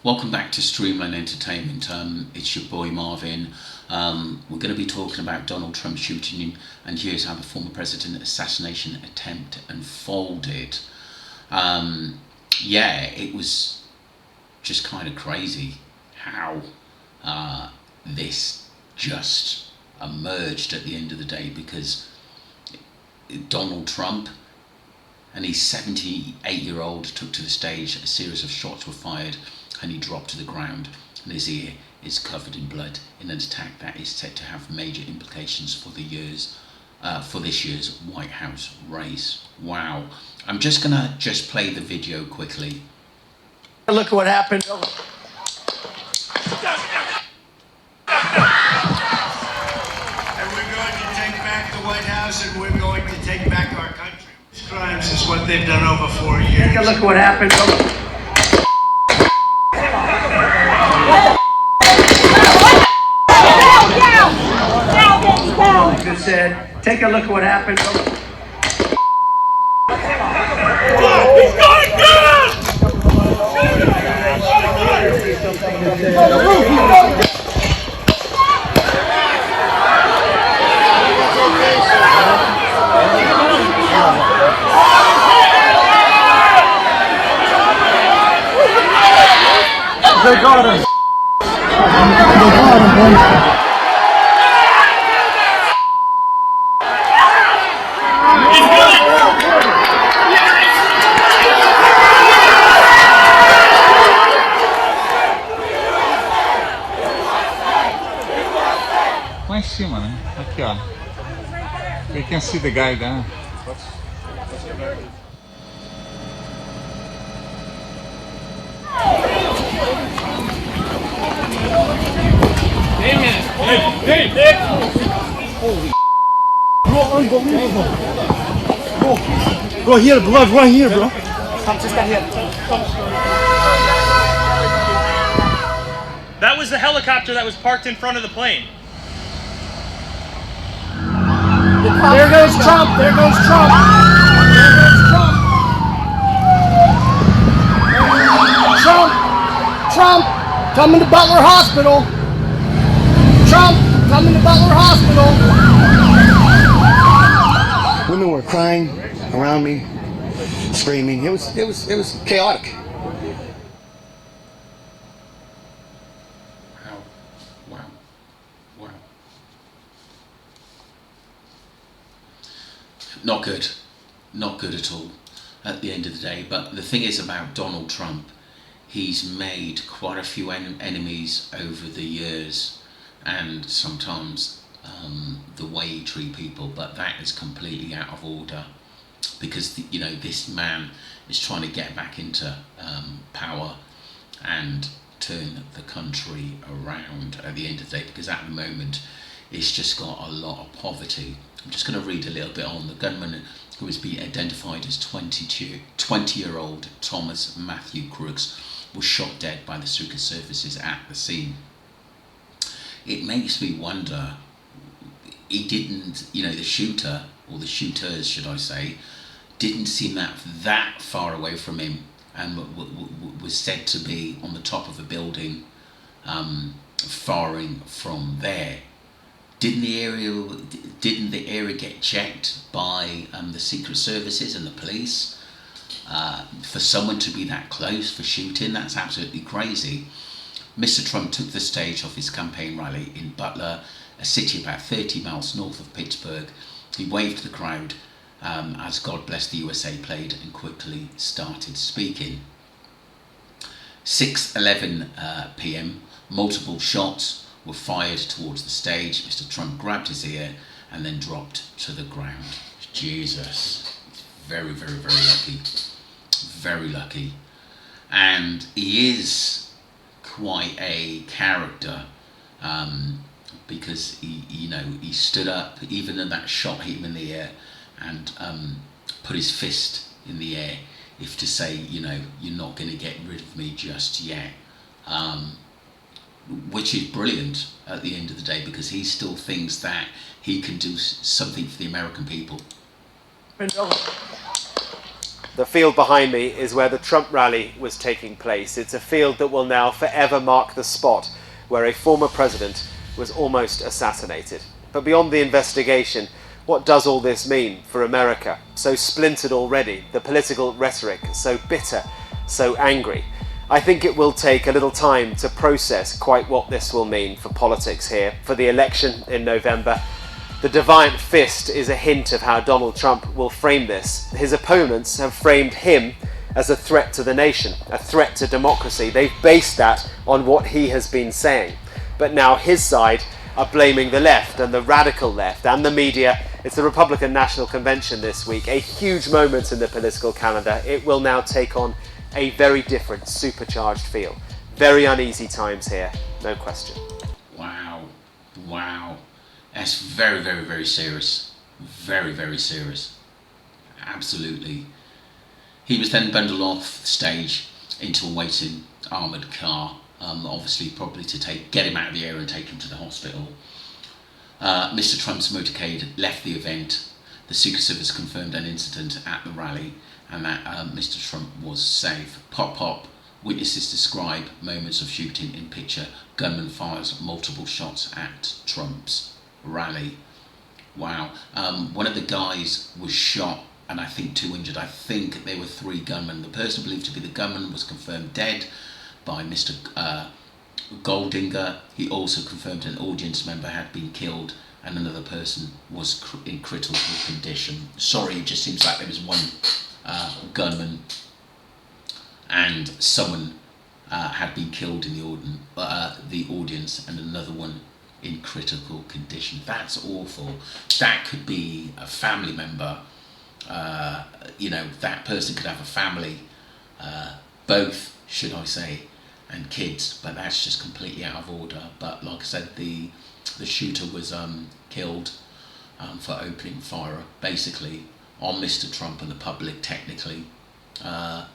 Welcome back to Streamline Entertainment. It's your boy Marvin. We're going to be talking about Donald Trump shooting, and here's how the former president assassination attempt unfolded. Yeah, it was just kind of crazy how this just emerged at the end of the day, because Donald Trump and his 78-year-old took to the stage. A series of shots were fired and he dropped to the ground, and his ear is covered in blood in an attack that is said to have major implications for this year's White House race. Wow. I'm just gonna play the video quickly. Look at what happened. And we're going to take back the White House, and we're going to take back our country. These crimes is what they've done over 4 years. Take a look at what happened. Just said, take a look at what happened. They got him. Lá em cima, né? Aqui, ó. You can see the guy there. Holy bro, unbelievable. Bro, here, blood right here, bro. That was the helicopter that was parked in front of the plane. There goes Trump, there goes Trump. There goes Trump. Trump, coming to Butler Hospital. Trump, coming to Butler Hospital. Women were crying around me, screaming. It was chaotic. Wow. Not good. Not good at all at the end of the day. But the thing is about Donald Trump, he's made quite a few enemies over the years, and sometimes the way he treats people, but that is completely out of order, because this man is trying to get back into power and turn the country around at the end of the day, because at the moment it's just got a lot of poverty. I'm just going to read a little bit on. The gunman, who has been identified as 20-year-old Thomas Matthew Crooks, was shot dead by the Secret Services at the scene. It makes me wonder, he didn't, the shooter, or the shooters should I say, didn't seem that far away from him, and was said to be on the top of a building, firing from there. Didn't the area get checked by the Secret Services and the police? For someone to be that close for shooting, that's absolutely crazy. Mr. Trump took the stage of his campaign rally in Butler, a city about 30 miles north of Pittsburgh. He waved to the crowd as God Bless the USA played, and quickly started speaking. 6:11 p.m. Multiple shots were fired towards the stage. Mr. Trump grabbed his ear and then dropped to the ground. Jesus, very, very, very lucky. Very lucky. And he is quite a character, because he stood up even in that shot hit him in the air, and put his fist in the air, if to say, you're not going to get rid of me just yet, which is brilliant at the end of the day, because he still thinks that he can do something for the American people. The field behind me is where the Trump rally was taking place. It's a field that will now forever mark the spot where a former president was almost assassinated. But beyond the investigation, what does all this mean for America? So splintered already, the political rhetoric so bitter, so angry. I think it will take a little time to process quite what this will mean for politics here, for the election in November. The defiant fist is a hint of how Donald Trump will frame this. His opponents have framed him as a threat to the nation, a threat to democracy. They've based that on what he has been saying. But now his side are blaming the left and the radical left and the media. It's the Republican National Convention this week, a huge moment in the political calendar. It will now take on a very different, supercharged feel. Very uneasy times here, no question. Wow. That's very, very, very serious. Very, very serious. Absolutely. He was then bundled off stage into a waiting armoured car, obviously probably to get him out of the area and take him to the hospital. Mr. Trump's motorcade left the event. The Secret Service confirmed an incident at the rally and that Mr. Trump was safe. Pop. Witnesses describe moments of shooting in picture. Gunman fires multiple shots at Trump's rally. Wow. One of the guys was shot and I think 2 injured. I think there were 3 gunmen. The person believed to be the gunman was confirmed dead by Mr. Goldinger. He also confirmed an audience member had been killed and another person was in critical condition. Sorry, it just seems like there was one gunman and someone had been killed in the audience and another one in critical condition. That's awful. That could be a family member. That person could have a family, both, should I say, and kids, but that's just completely out of order. But like I said, the shooter was killed for opening fire, basically, on Mr. Trump and the public, technically. To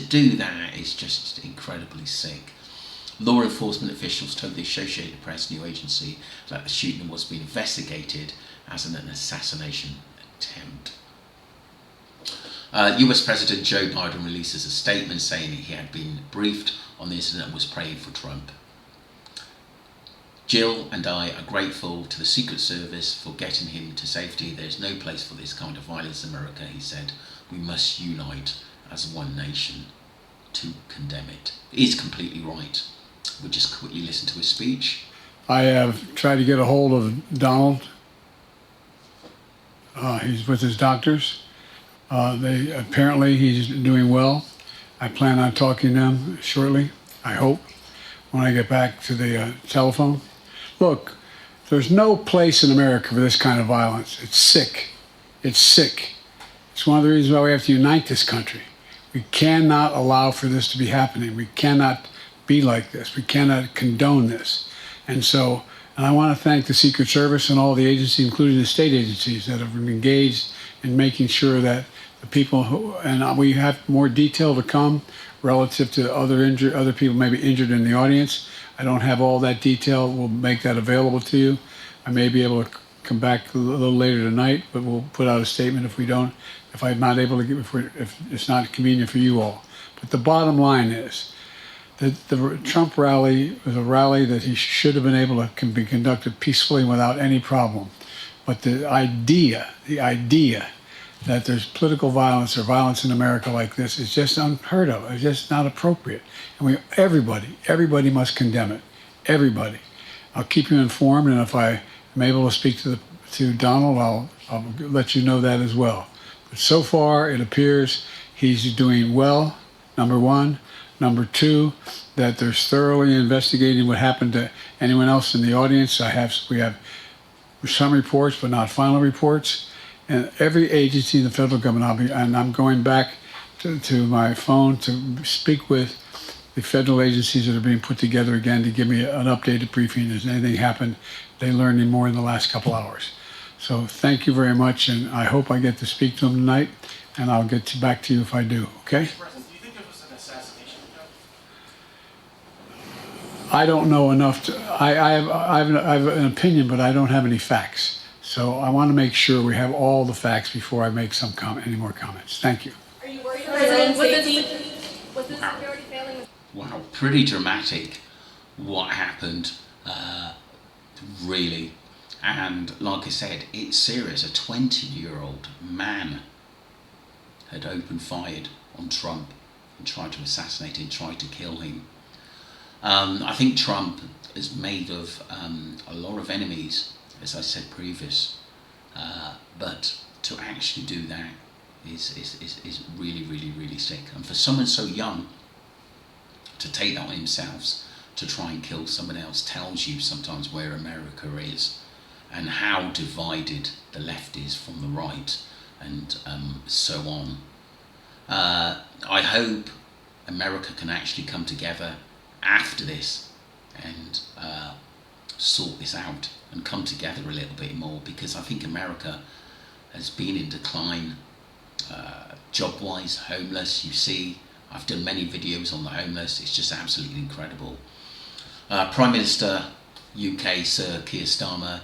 do that is just incredibly sick. Law enforcement officials told the Associated Press news agency that the shooting was being investigated as an assassination attempt. US President Joe Biden releases a statement saying he had been briefed on the incident and was praying for Trump. Jill and I are grateful to the Secret Service for getting him to safety. There's no place for this kind of violence in America, he said. We must unite as one nation to condemn it. He's completely right. We'll just quickly listen to his speech. I have tried to get a hold of Donald. He's with his doctors. Apparently he's doing well. I plan on talking to him shortly, I hope, when I get back to the telephone. Look, there's no place in America for this kind of violence. It's sick. It's sick. It's one of the reasons why we have to unite this country. We cannot allow for this to be happening. We cannot be like this. We cannot condone this. And I want to thank the Secret Service and all the agencies, including the state agencies, that have been engaged in making sure that the people and we have more detail to come relative to other people maybe injured in the audience. I don't have all that detail. We'll make that available to you. I may be able to come back a little later tonight, but we'll put out a statement if I'm not able to if it's not convenient for you all. But the bottom line is that the Trump rally was a rally that he should have been able to be conducted peacefully without any problem. But the idea that there's political violence or violence in America like this is just unheard of. It's just not appropriate. And everybody must condemn it. Everybody. I'll keep you informed, and if I am able to speak to Donald, I'll let you know that as well. But so far, it appears he's doing well, number one. Number two, that they're thoroughly investigating what happened to anyone else in the audience. We have some reports, but not final reports. And every agency in the federal government, I'm going back to my phone to speak with the federal agencies that are being put together again to give me an updated briefing. Has anything happened? They learned any more in the last couple hours. So thank you very much, and I hope I get to speak to them tonight, and I'll get back to you if I do, okay? I don't know enough I have an opinion, but I don't have any facts. So I want to make sure we have all the facts before I make any more comments. Thank you. Are you worried about your own safety? Was the security failing? Wow, pretty dramatic what happened, really. And like I said, it's serious. A 20-year-old man had opened fired on Trump and tried to assassinate him, tried to kill him. I think Trump is made of a lot of enemies, as I said previous, but to actually do that is really, really, really sick. And for someone so young to take that on themselves, to try and kill someone else, tells you sometimes where America is and how divided the left is from the right, and so on. I hope America can actually come together after this and sort this out and come together a little bit more, because I think America has been in decline, job-wise, homeless. You see, I've done many videos on the homeless. It's just absolutely incredible. Prime Minister UK Sir Keir Starmer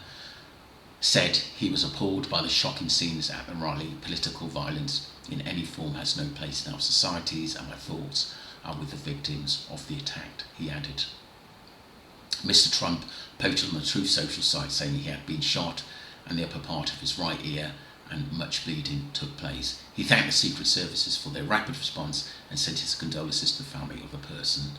said he was appalled by the shocking scenes at the rally. Political violence in any form has no place in our societies, and my thoughts are with the victims of the attack, he added. Mr. Trump posted on the Truth social site saying he had been shot and the upper part of his right ear, and much bleeding took place. He thanked the Secret Services for their rapid response and sent his condolences to the family of a person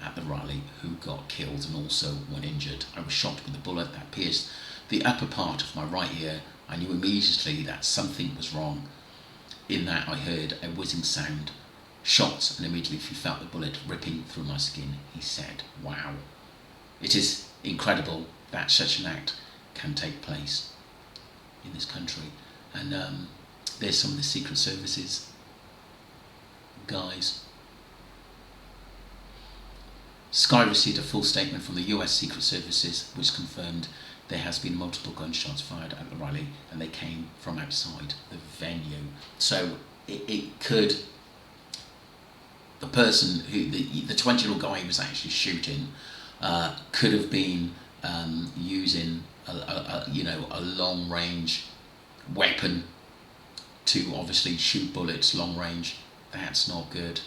at the rally who got killed and also one injured. I was shot with a bullet that pierced the upper part of my right ear. I knew immediately that something was wrong. In that I heard a whizzing sound, shots, and immediately felt the bullet ripping through my skin, he said. Wow. It is incredible that such an act can take place in this country. And there's some of the Secret Services guys. Sky received a full statement from the US Secret Services which confirmed there has been multiple gunshots fired at the rally and they came from outside the venue. So it could, the person who, the 20-year-old guy who was actually shooting could have been using a long range weapon to obviously shoot bullets long range. That's not good.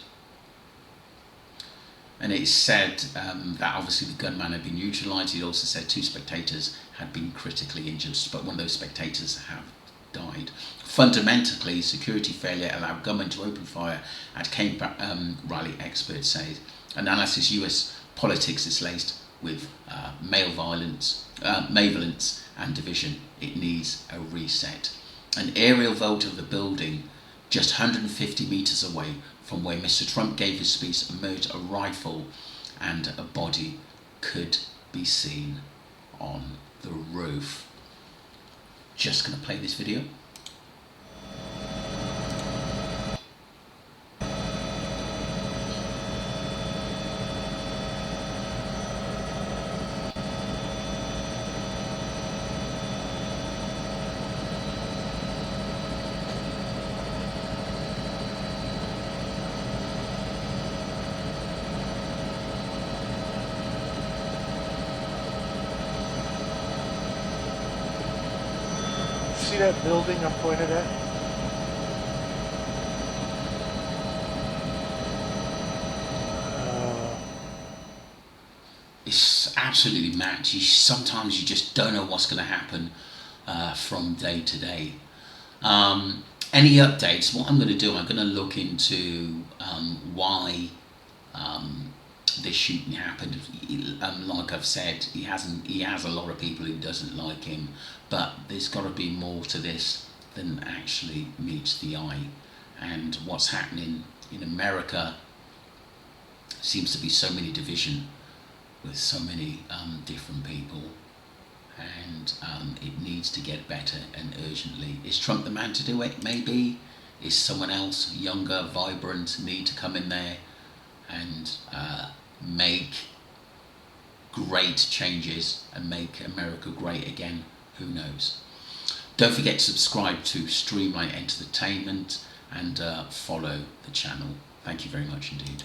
And it said that obviously the gunman had been neutralised. It also said 2 spectators had been critically injured, but one of those spectators have died. Fundamentally, security failure allowed gunmen to open fire at Cape rally, experts say. Analysis: US politics is laced with malevolence and division. It needs a reset. An aerial photo of the building just 150 metres away from where Mr. Trump gave his speech emerged a rifle and a body could be seen on the roof. Just going to play this video. See that building I'm pointed at? It's absolutely mad. Sometimes you just don't know what's going to happen from day to day. Any updates? What I'm going to do, I'm going to look into why this shooting happened. Like I've said, he has a lot of people who doesn't like him, but there's got to be more to this than actually meets the eye. And what's happening in America seems to be so many division with so many different people, and it needs to get better and urgently. Is Trump the man to do it? Maybe. Is someone else, younger, vibrant, need to come in there and make great changes and make America great again? Who knows? Don't forget to subscribe to Streamline Entertainment and follow the channel. Thank you very much indeed.